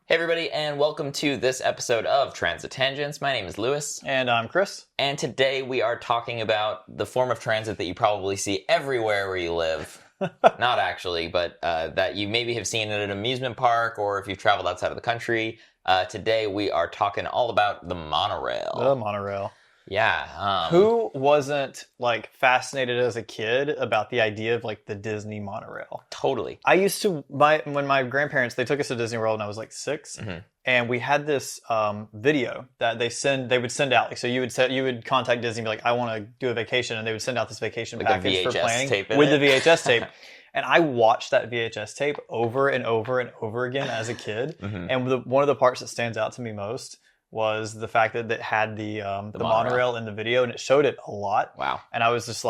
Hey everybody, and welcome to this episode of Transit Tangents. My name is Lewis. And I'm Chris. And today we are talking about the form of transit that you probably see everywhere where you live. Not actually, but that you maybe have seen at an amusement park or if you've traveled outside of the country. Today we are talking all about the monorail. The monorail. Yeah. Who wasn't fascinated as a kid about the idea of the Disney monorail? Totally. I used to when my grandparents, they took us to Disney World and I was 6, and we had this video that they would send out. So you would contact Disney and be like, I want to do a vacation, and they would send out this vacation package for planning with the VHS tape. And I watched that VHS tape over and over and over again as a kid. And one of the parts that stands out to me most was the fact that it had the monorail in the video, and it showed it a lot. Wow. And I was just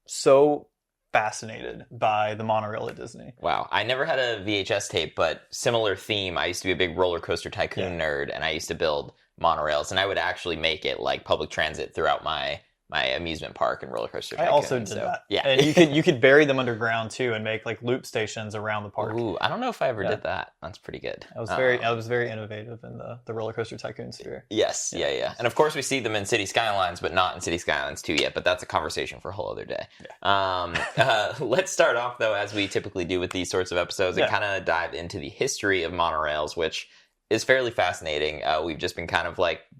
so fascinated by the monorail at Disney. Wow. I never had a VHS tape, but similar theme. I used to be a big roller coaster tycoon nerd, and I used to build monorails, and I would actually make it public transit throughout my amusement park and roller coaster tycoon. I also did that. Yeah. And you could bury them underground too and make loop stations around the park. Ooh, I don't know if I ever did that. That's pretty good. I was very innovative in the roller coaster tycoon sphere. Yes, yeah. And of course we see them in City Skylines, but not in City Skylines 2 yet, but that's a conversation for a whole other day. Yeah. Let's start off though, as we typically do with these sorts of episodes, and kind of dive into the history of monorails, which is fairly fascinating. We've just been kind of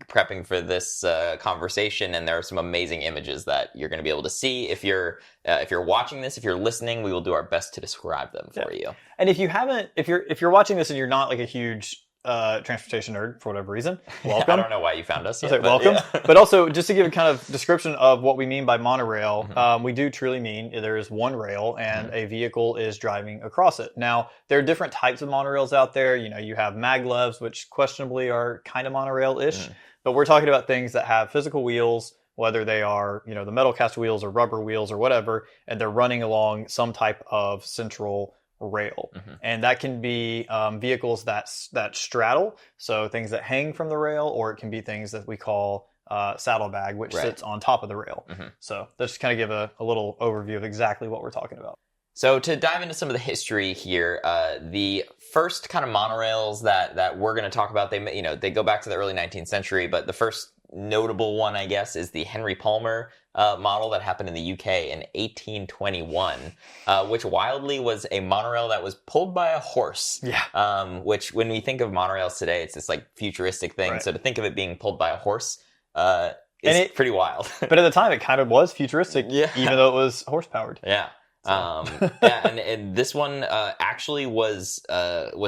prepping for this conversation, and there are some amazing images that you're going to be able to see. If you're watching this, if you're listening, we will do our best to describe them for you. And if you're watching this and you're not a huge transportation nerd for whatever reason, welcome. I don't know why you found us yet, but welcome. Yeah. But also, just to give a kind of description of what we mean by monorail, we do truly mean there is one rail and a vehicle is driving across it. Now, there are different types of monorails out there. You have maglevs, which questionably are kind of monorail-ish, but we're talking about things that have physical wheels, whether they are, the metal cast wheels or rubber wheels or whatever, and they're running along some type of central rail. And that can be vehicles that straddle, so things that hang from the rail, or it can be things that we call saddlebag, which sits on top of the rail. So let's just kind of give a little overview of exactly what we're talking about. So to dive into some of the history here, the first kind of monorails that we're going to talk about, they go back to the early 19th century, but the first notable one, I guess, is the Henry Palmer model that happened in the UK in 1821, which wildly was a monorail that was pulled by a horse. Yeah. Which, when we think of monorails today, it's this futuristic thing. Right. So to think of it being pulled by a horse is pretty wild. But at the time, it kind of was futuristic, even though it was horse-powered. Yeah. And this one actually was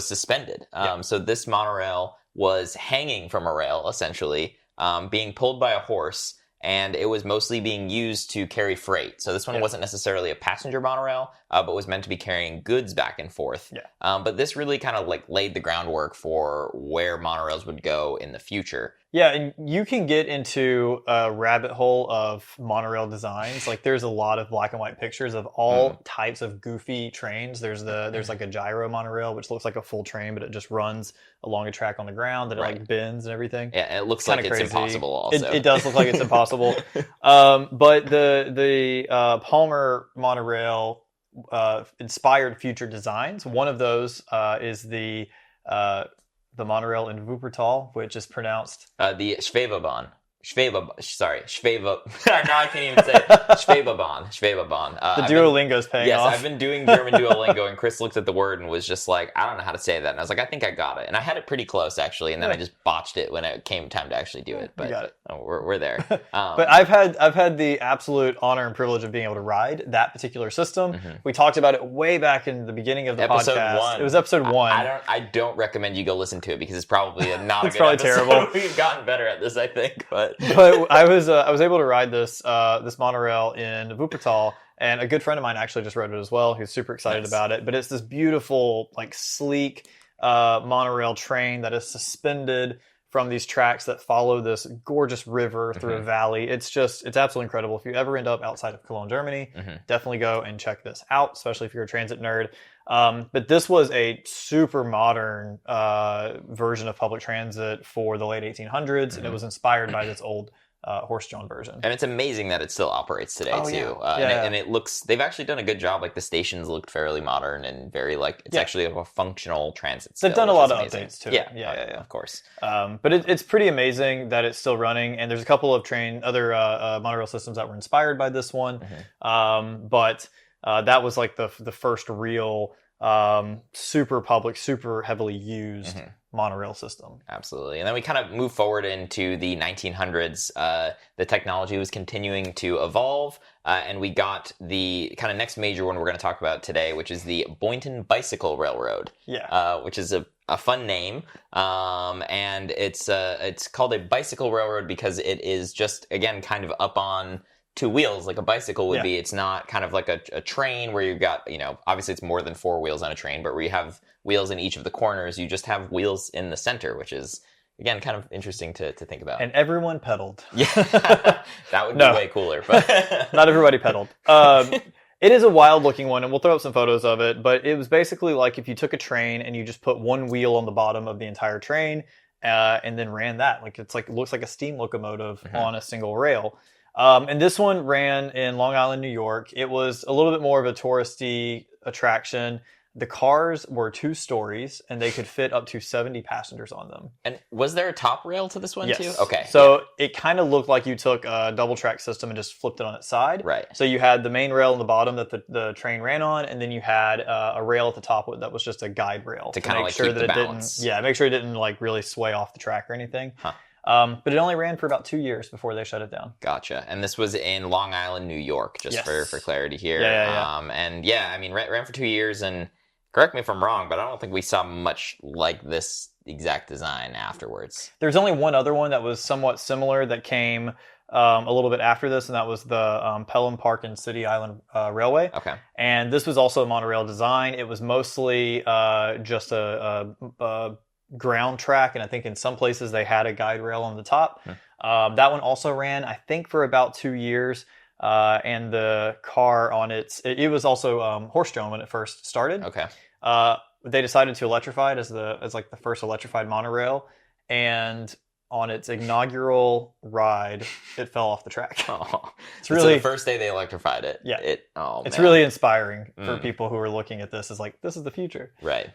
suspended. So this monorail was hanging from a rail, essentially, being pulled by a horse, and it was mostly being used to carry freight. So this one wasn't necessarily a passenger monorail, but was meant to be carrying goods back and forth. But this really kind of laid the groundwork for where monorails would go in the future. Yeah, and you can get into a rabbit hole of monorail designs. There's a lot of black and white pictures of all types of goofy trains. There's a gyro monorail, which looks like a full train, but it just runs along a track on the ground, and it bends and everything. Yeah, it looks like it's impossible also. It does look like it's impossible. But the Palmer monorail inspired future designs. One of those is the monorail in Wuppertal, which is pronounced the Schwebebahn. Now I can't even say it. Schwebebahn. The Duolingo's paying off. Yes, I've been doing German Duolingo, and Chris looked at the word and was just like, I don't know how to say that. And I was like, I think I got it. And I had it pretty close, actually, and then I just botched it when it came time to actually do it. But you got it. We're there. But I've had the absolute honor and privilege of being able to ride that particular system. We talked about it way back in the beginning of the podcast. 1. It was episode 1. I don't recommend you go listen to it, because it's probably not it's a good probably episode. terrible. We've gotten better at this, I think, but I was able to ride this monorail in Wuppertal, and a good friend of mine actually just rode it as well. He's super excited about it. But it's this beautiful, sleek monorail train that is suspended from these tracks that follow this gorgeous river through a valley. It's absolutely incredible. If you ever end up outside of Cologne, Germany, definitely go and check this out, especially if you're a transit nerd. But this was a super modern version of public transit for the late 1800s, and it was inspired by this old horse-drawn version. And it's amazing that it still operates today, too. And it looks, they've actually done a good job. Like, the stations looked fairly modern and very, like, it's actually a functional transit still. They've done a lot of updates to it. Yeah, of course. But it's pretty amazing that it's still running. And there's a couple of other monorail systems that were inspired by this one. But that was like the first real super public, super heavily used monorail system. Absolutely. And then we kind of move forward into the 1900s. The technology was continuing to evolve, and we got the kind of next major one we're going to talk about today, which is the Boynton Bicycle Railroad. Which is a fun name, and it's called a bicycle railroad because it is just, again, kind of up on two wheels like a bicycle would be. It's not kind of like a train where you've got, obviously it's more than four wheels on a train, but where you have wheels in each of the corners, you just have wheels in the center, which is, again, kind of interesting to think about. And everyone pedaled. Yeah, that would be way cooler. But not everybody pedaled. It is a wild looking one, and we'll throw up some photos of it, but it was basically like if you took a train and you just put one wheel on the bottom of the entire train and then ran that. Like, it looks like a steam locomotive on a single rail. And this one ran in Long Island, New York. It was a little bit more of a touristy attraction. The cars were 2 stories, and they could fit up to 70 passengers on them. And was there a top rail to this one too? Okay. So it kind of looked like you took a double track system and just flipped it on its side. Right. So you had the main rail on the bottom that the train ran on, and then you had a rail at the top that was just a guide rail to kind of make sure keep that the it balance. didn't, make sure it didn't like really sway off the track or anything. But it only ran for about 2 years before they shut it down. Gotcha. And this was in Long Island, New York, just for clarity here. And I mean, ran for 2 years, and correct me if I'm wrong, but I don't think we saw much like this exact design afterwards. There's only one other one that was somewhat similar that came a little bit after this, and that was the Pelham Park and City Island Railway. Okay. And this was also a monorail design. It was mostly just a ground track, and I think in some places they had a guide rail on the top. That one also ran, I think, for about 2 years. And the car on it was also horse-drawn when it first started. Okay. They decided to electrify it as like the first electrified monorail, and on its inaugural ride, it fell off the track. It's really so the first day they electrified it. Yeah. It's really inspiring for people who are looking at this as like, this is the future. Right.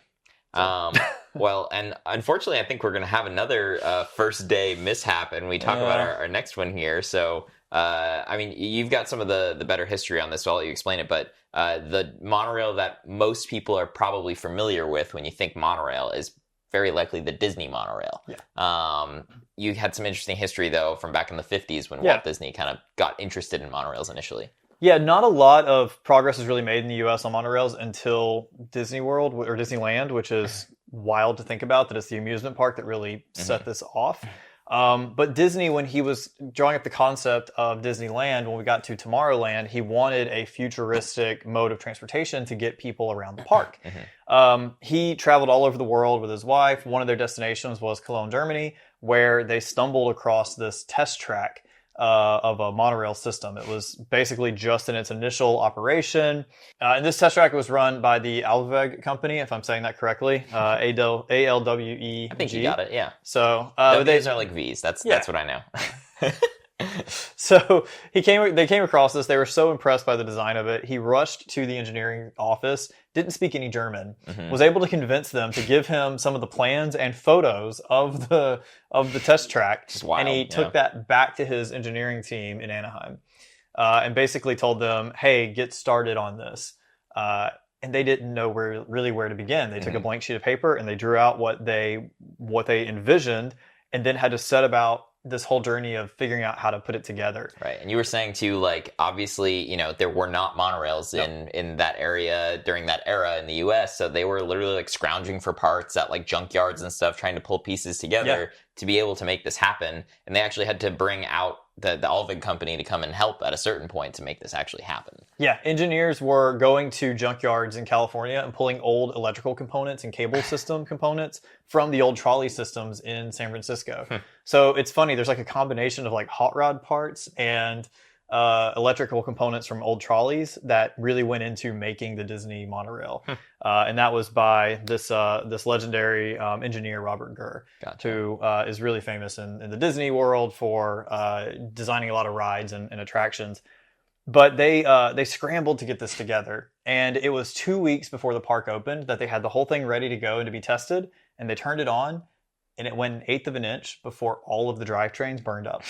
Well, and unfortunately, I think we're going to have another first day mishap, and we talk about our next one here. So, I mean, you've got some of the better history on this, so I'll let you explain it. But the monorail that most people are probably familiar with when you think monorail is very likely the Disney monorail. You had some interesting history, though, from back in the 50s when Walt Disney kind of got interested in monorails initially. Yeah, not a lot of progress was really made in the U.S. on monorails until Disney World or Disneyland, which is wild to think about, that it's the amusement park that really set this off. But Disney, when he was drawing up the concept of Disneyland, when we got to Tomorrowland, he wanted a futuristic mode of transportation to get people around the park. He traveled all over the world with his wife. One of their destinations was Cologne, Germany, where they stumbled across this test track of a monorail system. It was basically just in its initial operation. And this test track was run by the Alweg company, if I'm saying that correctly. ALWEG. I think you got it, yeah. So W's are like V's. That's what I know. So they came across this. They were so impressed by the design of it. He rushed to the engineering office, didn't speak any German, was able to convince them to give him some of the plans and photos of the test track. Wild, and he took that back to his engineering team in Anaheim, and basically told them, "Hey, get started on this." And they didn't know where to begin. They took a blank sheet of paper and they drew out what they envisioned, and then had to set about this whole journey of figuring out how to put it together. Right. And you were saying too, like, obviously, there were not monorails in that area during that era in the US. So they were literally like scrounging for parts at like junkyards and stuff, trying to pull pieces together to be able to make this happen. And they actually had to bring out the Alvig company to come and help at a certain point to make this actually happen. Yeah. Engineers were going to junkyards in California and pulling old electrical components and cable system components from the old trolley systems in San Francisco. So it's funny. There's like a combination of like hot rod parts and electrical components from old trolleys that really went into making the Disney monorail. And that was by this legendary engineer, Robert Gurr, who is really famous in the Disney world for designing a lot of rides and attractions. But they scrambled to get this together. And it was 2 weeks before the park opened that they had the whole thing ready to go and to be tested. And they turned it on, and it went an eighth of an inch before all of the drivetrains burned up.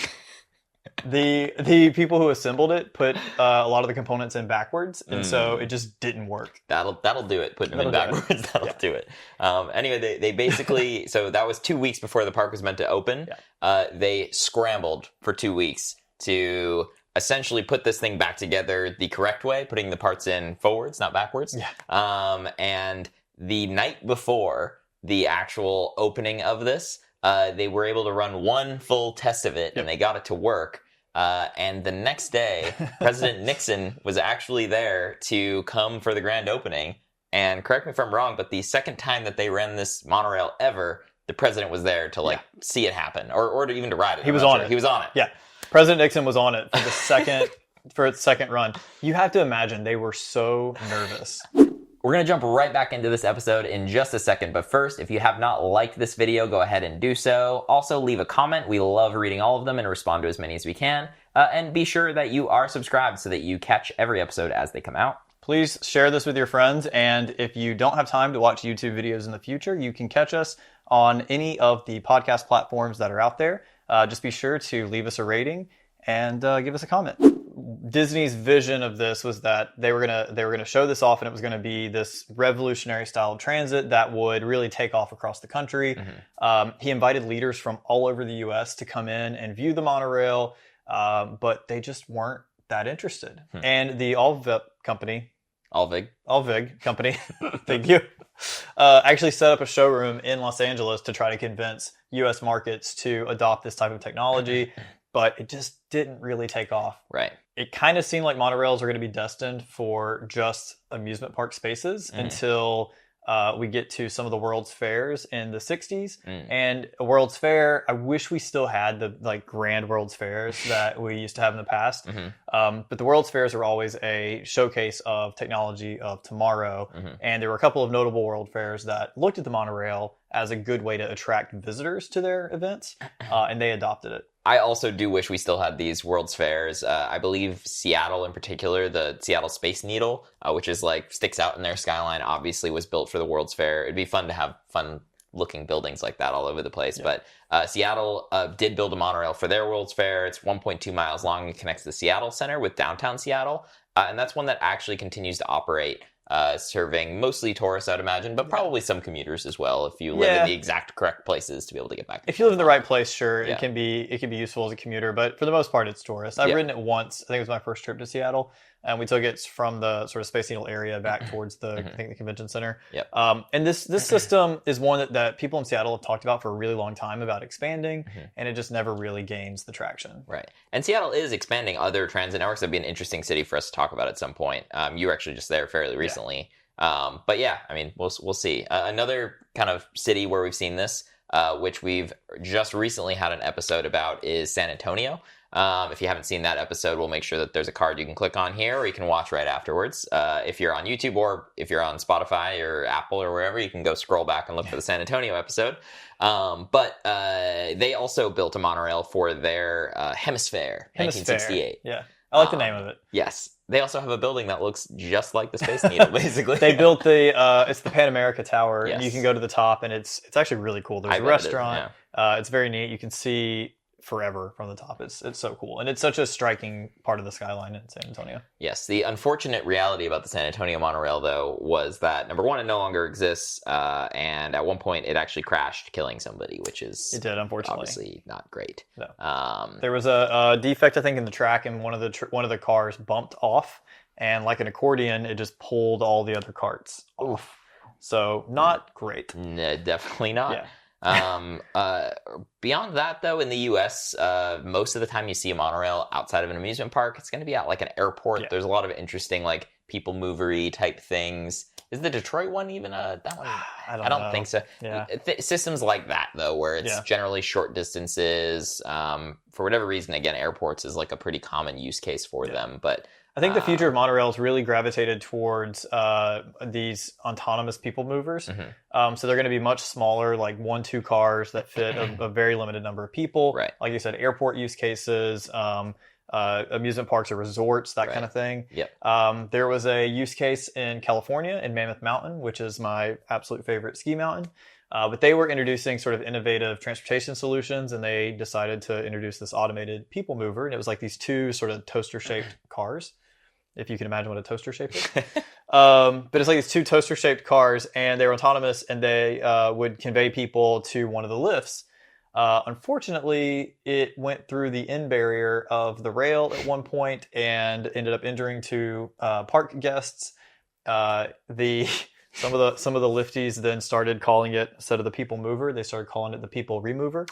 The people who assembled it put a lot of the components in backwards, and so it just didn't work. That'll do it. Putting them in backwards, that'll do it. Anyway, they basically, so that was 2 weeks before the park was meant to open. They scrambled for 2 weeks to essentially put this thing back together the correct way, putting the parts in forwards, not backwards. And the night before the actual opening of this, they were able to run one full test of it, and they got it to work. And the next day, President Nixon was actually there to come for the grand opening. And correct me if I'm wrong, but the second time that they ran this monorail ever, the president was there to see it happen, or to even to ride it. He was on it. He was on it. Yeah. President Nixon was on it for its second run. You have to imagine they were so nervous. We're going to jump right back into this episode in just a second, but first, if you have not liked this video, go ahead and do so. Also, leave a comment. We love reading all of them and respond to as many as we can. And be sure that you are subscribed so that you catch every episode as they come out. Please share this with your friends, and if you don't have time to watch YouTube videos in the future, you can catch us on any of the podcast platforms that are out there. Just be sure to leave us a rating and give us a comment. Disney's vision of this was that they were gonna show this off, and it was going to be this revolutionary style of transit that would really take off across the country. He invited leaders from all over the U.S. to come in and view the monorail, but they just weren't that interested. And the Alvig company, thank you, actually set up a showroom in Los Angeles to try to convince U.S. markets to adopt this type of technology. But it just didn't really take off. Right. It kind of seemed like monorails are going to be destined for just amusement park spaces until we get to some of the World's Fairs in the 60s. And a World's Fair, I wish we still had the grand World's Fairs that we used to have in the past. But the World's Fairs are always a showcase of technology of tomorrow. And there were a couple of notable World Fairs that looked at the monorail as a good way to attract visitors to their events, and they adopted it. I also do wish we still had these World's Fairs. I believe Seattle in particular, the Seattle Space Needle, which is sticks out in their skyline, obviously was built for the World's Fair. It'd be fun to have fun looking buildings like that all over the place. But Seattle did build a monorail for their World's Fair. It's 1.2 miles long and connects the Seattle Center with downtown Seattle. And that's one that actually continues to operate, serving mostly tourists, I'd imagine, but probably some commuters as well if you live in the exact correct places to be able to get back. If you live in the right place, sure, it can be useful as a commuter, but for the most part, it's tourists. I've ridden it once. I think it was my first trip to Seattle, and we took it from the sort of Space Needle area back towards the I think the convention center. And this system is one that people in Seattle have talked about for a really long time about expanding, and it just never really gains the traction. Right. And Seattle is expanding other transit networks. That'd be an interesting city for us to talk about at some point. You were actually just there fairly recently. But yeah, I mean, we'll see. Another kind of city where we've seen this, which we've just recently had an episode about, is San Antonio. If you haven't seen that episode, we'll make sure that there's a card you can click on here, or you can watch right afterwards. If you're on YouTube, or if you're on Spotify or Apple or wherever, you can go scroll back and look for the San Antonio episode. But they also built a monorail for their Hemisphere 1968. Yeah, I like the name of it. Yes. They also have a building that looks just like the Space Needle, basically. They built it's the Pan America Tower, and you can go to the top, and it's actually really cool. There's a restaurant. It's very neat. You can see forever from the top. It's so cool, and it's such a striking part of the skyline in San Antonio. Yes, the unfortunate reality about the San Antonio monorail, though, was that number one, it no longer exists, and at one point it actually crashed, killing somebody, which is unfortunately obviously not great. No. There was a defect, I think, in the track, and one of the cars bumped off, and like an accordion, it just pulled all the other carts off. So not great. No, definitely not. Yeah. Beyond that, though, in the U.S., most of the time you see a monorail outside of an amusement park, it's going to be at like an airport. There's a lot of interesting people movery type things. Is the Detroit one even that one? I don't I don't know. think so. Yeah. Systems like that, though, where it's Yeah. generally short distances. For whatever reason, again, airports is like a pretty common use case for them. But I think the future of monorails really gravitated towards these autonomous people movers. So they're going to be much smaller, like 1-2 cars that fit a very limited number of people. Right. Like you said, airport use cases, amusement parks or resorts, that kind of thing. Yep. There was a use case in California in Mammoth Mountain, which is my absolute favorite ski mountain. But they were introducing sort of innovative transportation solutions, and they decided to introduce this automated people mover. And it was like these 2 sort of toaster-shaped cars, if you can imagine what a toaster shape is. But it's like these 2 toaster-shaped cars, and they were autonomous, and they would convey people to one of the lifts. Unfortunately, it went through the end barrier of the rail at one point and ended up injuring 2 park guests. Some of the lifties then started calling it, instead of the people mover, they started calling it the people remover.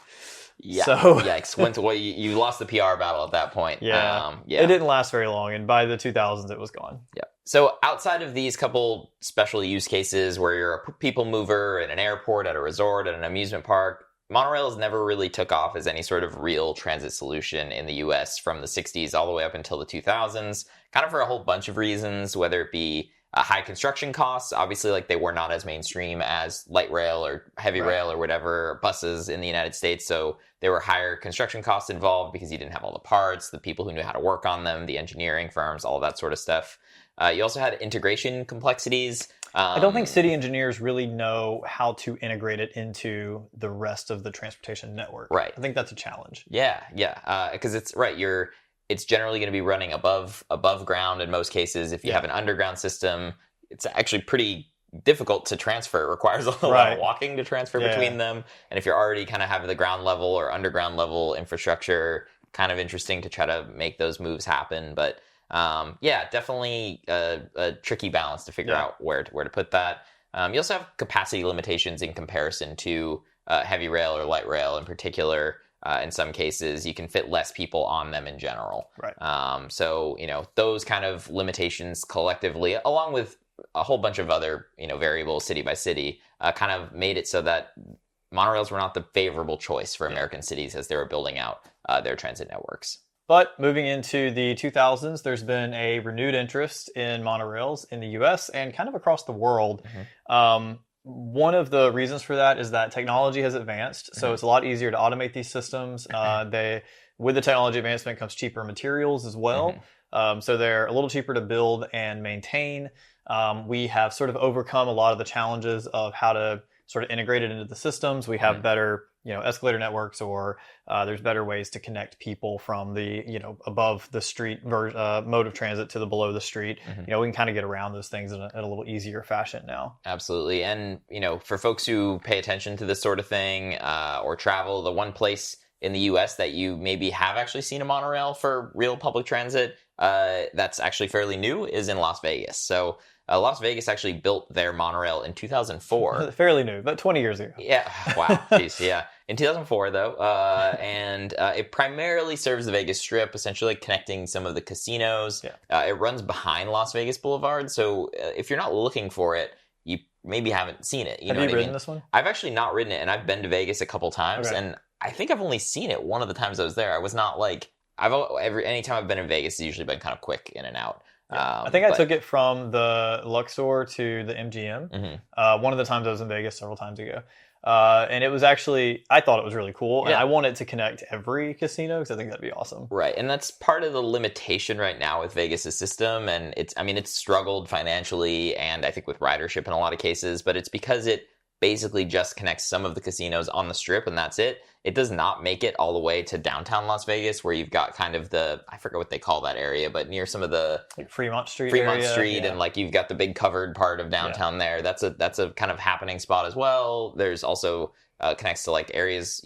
Yeah. So, yikes. You lost the PR battle at that point. Yeah. It didn't last very long, and by the 2000s, it was gone. Yeah. So outside of these couple special use cases where you're a people mover at an airport, at a resort, at an amusement park, monorails never really took off as any sort of real transit solution in the US from the 60s all the way up until the 2000s, kind of for a whole bunch of reasons, whether it be high construction costs. Obviously, like they were not as mainstream as light rail or heavy rail or whatever buses in the United States. So there were higher construction costs involved because you didn't have all the parts, the people who knew how to work on them, the engineering firms, all that sort of stuff. You also had integration complexities. I don't think city engineers really know how to integrate it into the rest of the transportation network. Right. I think that's a challenge. Yeah. Because it's right. It's generally going to be running above ground in most cases. If you have an underground system, it's actually pretty difficult to transfer. It requires a lot of walking to transfer between them. And if you're already kind of have the ground level or underground level infrastructure, kind of interesting to try to make those moves happen. But definitely a tricky balance to figure out where to put that. You also have capacity limitations in comparison to heavy rail or light rail in particular. In some cases, you can fit less people on them in general. Right. So, those kind of limitations collectively, along with a whole bunch of other, variables city by city, kind of made it so that monorails were not the favorable choice for American cities as they were building out their transit networks. But moving into the 2000s, there's been a renewed interest in monorails in the US and kind of across the world. One of the reasons for that is that technology has advanced, so it's a lot easier to automate these systems. With the technology advancement comes cheaper materials as well, so they're a little cheaper to build and maintain. We have sort of overcome a lot of the challenges of how to sort of integrate it into the systems. We have better, escalator networks, or there's better ways to connect people from the, above the street mode of transit to the below the street. We can kind of get around those things in a little easier fashion now. Absolutely. And, for folks who pay attention to this sort of thing or travel, the one place in the US that you maybe have actually seen a monorail for real public transit that's actually fairly new is in Las Vegas. So Las Vegas actually built their monorail in 2004. Fairly new, about 20 years ago. Yeah. Wow. Jeez. Yeah. In 2004, though. And it primarily serves the Vegas Strip, essentially connecting some of the casinos. It runs behind Las Vegas Boulevard. So if you're not looking for it, you maybe haven't seen it. Have you ridden this one? I've actually not ridden it, and I've been to Vegas a couple times. And I think I've only seen it one of the times I was there. I was not like... Anytime I've been in Vegas, it's usually been kind of quick in and out. I think I took it from the Luxor to the MGM. One of the times I was in Vegas several times ago. And it was actually, I thought it was really cool. And I want it to connect every casino because I think that'd be awesome. Right. And that's part of the limitation right now with Vegas' system. And it's struggled financially and I think with ridership in a lot of cases, but it's because it basically just connects some of the casinos on the Strip and that's it. It does not make it all the way to downtown Las Vegas where you've got kind of I forget what they call that area, but near some of the... Like Fremont Street and like you've got the big covered part of downtown there. That's a kind of happening spot as well. There's also connects to like areas,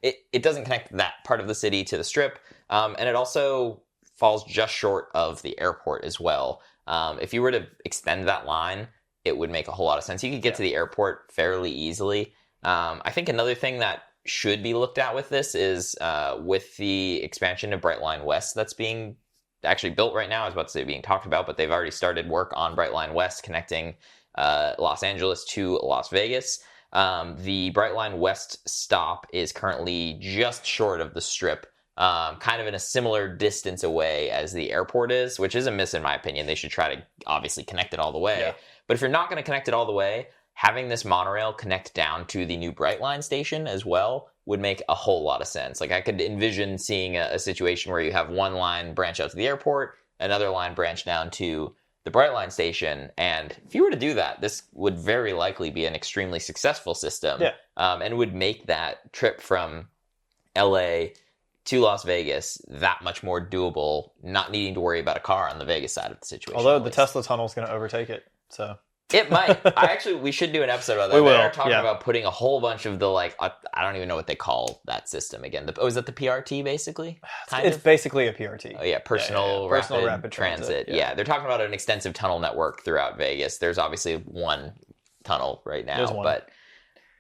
it doesn't connect that part of the city to the Strip. And it also falls just short of the airport as well. If you were to extend that line, it would make a whole lot of sense. You could get to the airport fairly easily. I think another thing that should be looked at with this is with the expansion of Brightline West that's being actually built right now. I was about to say being talked about, but they've already started work on Brightline West connecting Los Angeles to Las Vegas. The Brightline West stop is currently just short of the Strip, kind of in a similar distance away as the airport is, which is a miss in my opinion. They should try to obviously connect it all the way. Yeah. But if you're not going to connect it all the way, having this monorail connect down to the new Brightline station as well would make a whole lot of sense. Like I could envision seeing a situation where you have one line branch out to the airport, another line branch down to the Brightline station, and if you were to do that, this would very likely be an extremely successful system, and would make that trip from LA to Las Vegas that much more doable, not needing to worry about a car on the Vegas side of the situation. Although the Tesla tunnel is going to overtake it, so... It might. We should do an episode about that. We will. They're talking about putting a whole bunch of the, like, I don't even know what they call that system again. Is that the PRT, basically? It's basically a PRT. Oh, yeah, personal rapid transit. Yeah, they're talking about an extensive tunnel network throughout Vegas. There's obviously one tunnel right now, but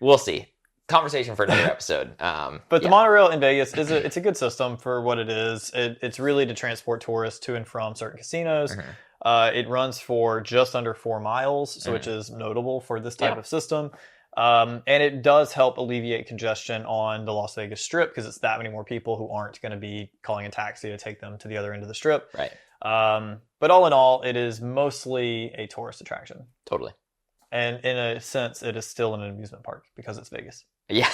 we'll see. Conversation for another episode. But the monorail in Vegas, it's a good system for what it is. It's really to transport tourists to and from certain casinos. Mm-hmm. It runs for just under 4 miles, which is notable for this type of system. And it does help alleviate congestion on the Las Vegas Strip because it's that many more people who aren't going to be calling a taxi to take them to the other end of the Strip. Right. But all in all, it is mostly a tourist attraction. Totally. And in a sense, it is still an amusement park because it's Vegas. Yeah,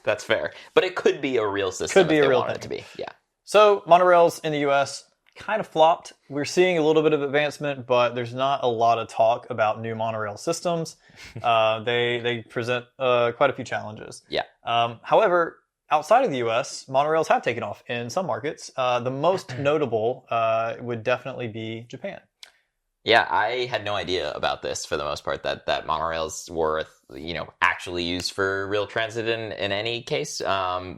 that's fair. But it could be a real system. Could be a real thing. It to be. Yeah. So monorails in the U.S. kind of flopped. We're seeing a little bit of advancement, but there's not a lot of talk about new monorail systems. They present quite a few challenges. Yeah. However, outside of the U.S., monorails have taken off in some markets. The most notable would definitely be Japan. Yeah, I had no idea about this for the most part, that monorails were, actually used for real transit in any case,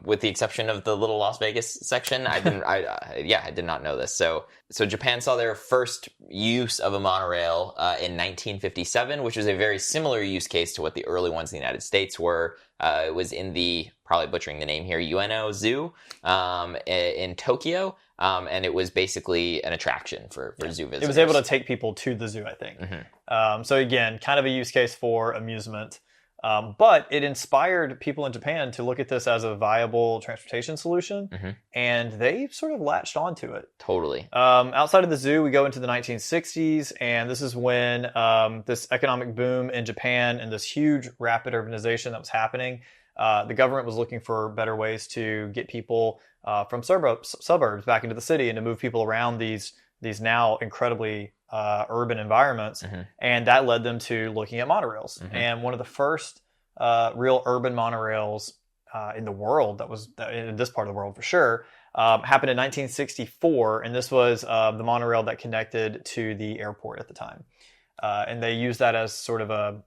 with the exception of the little Las Vegas section. I did not know this. So Japan saw their first use of a monorail in 1957, which was a very similar use case to what the early ones in the United States were. It was in the, probably butchering the name here, Ueno Zoo in Tokyo. And it was basically an attraction for zoo visitors. It was able to take people to the zoo, I think. Mm-hmm. So again, kind of a use case for amusement. But it inspired people in Japan to look at this as a viable transportation solution. Mm-hmm. And they sort of latched onto it. Totally. Outside of the zoo, we go into the 1960s. And this is when this economic boom in Japan and this huge rapid urbanization that was happening. The government was looking for better ways to get people from suburbs back into the city and to move people around these now incredibly urban environments. Mm-hmm. And that led them to looking at monorails. Mm-hmm. And one of the first real urban monorails in the world, that was in this part of the world for sure, happened in 1964. And this was the monorail that connected to the airport at the time. And they used that as sort of a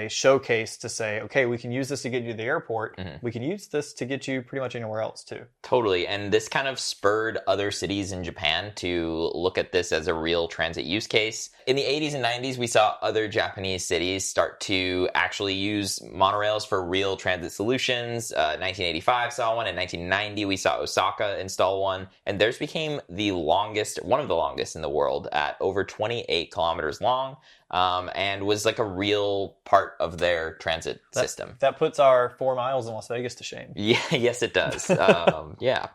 showcase to say, okay, we can use this to get you to the airport. Mm-hmm. We can use this to get you pretty much anywhere else too. Totally. And this kind of spurred other cities in Japan to look at this as a real transit use case. In the 80s and 90s, we saw other Japanese cities start to actually use monorails for real transit solutions. 1985 saw one. In 1990, we saw Osaka install one. And theirs became one of the longest in the world at over 28 kilometers long. And was like a real part of their transit system. That puts our 4 miles in Las Vegas to shame. Yeah, yes, it does. Yeah.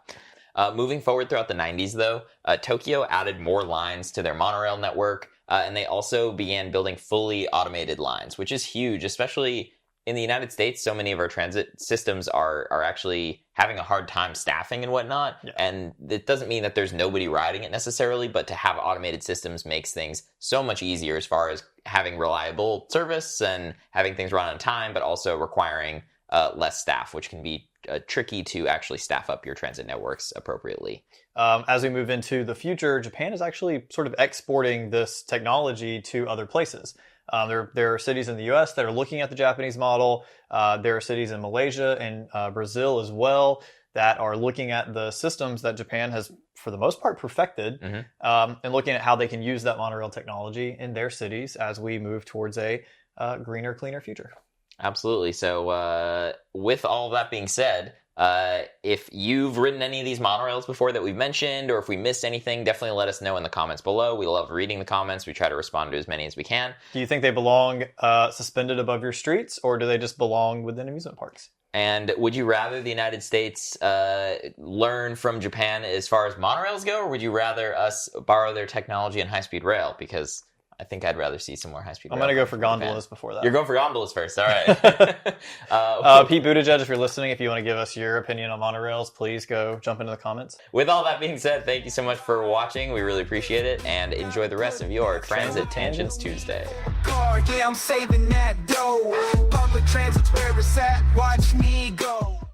Moving forward throughout the 90s, though, Tokyo added more lines to their monorail network, and they also began building fully automated lines, which is huge, especially in the United States. So many of our transit systems are actually having a hard time staffing and whatnot. Yeah. And it doesn't mean that there's nobody riding it necessarily, but to have automated systems makes things so much easier as far as having reliable service and having things run on time, but also requiring less staff, which can be tricky to actually staff up your transit networks appropriately. As we move into the future, Japan is actually sort of exporting this technology to other places. There are cities in the U.S. that are looking at the Japanese model. There are cities in Malaysia and Brazil as well that are looking at the systems that Japan has, for the most part, perfected, mm-hmm. And looking at how they can use that monorail technology in their cities as we move towards a greener, cleaner future. Absolutely. So with all of that being said, If you've ridden any of these monorails before that we've mentioned, or if we missed anything, definitely let us know in the comments below. We love reading the comments. We try to respond to as many as we can. Do you think they belong suspended above your streets, or do they just belong within amusement parks? And would you rather the United States learn from Japan as far as monorails go, or would you rather us borrow their technology and high-speed rail? Because I think I'd rather see some more high-speed rail. I'm going to go for gondolas before that. You're going for gondolas first. All right. Pete Buttigieg, if you're listening, if you want to give us your opinion on monorails, please go jump into the comments. With all that being said, thank you so much for watching. We really appreciate it, and enjoy the rest of your Transit Tangents Tuesday. Yeah, I'm saving that dough. Public transit's where it's at. Watch me go.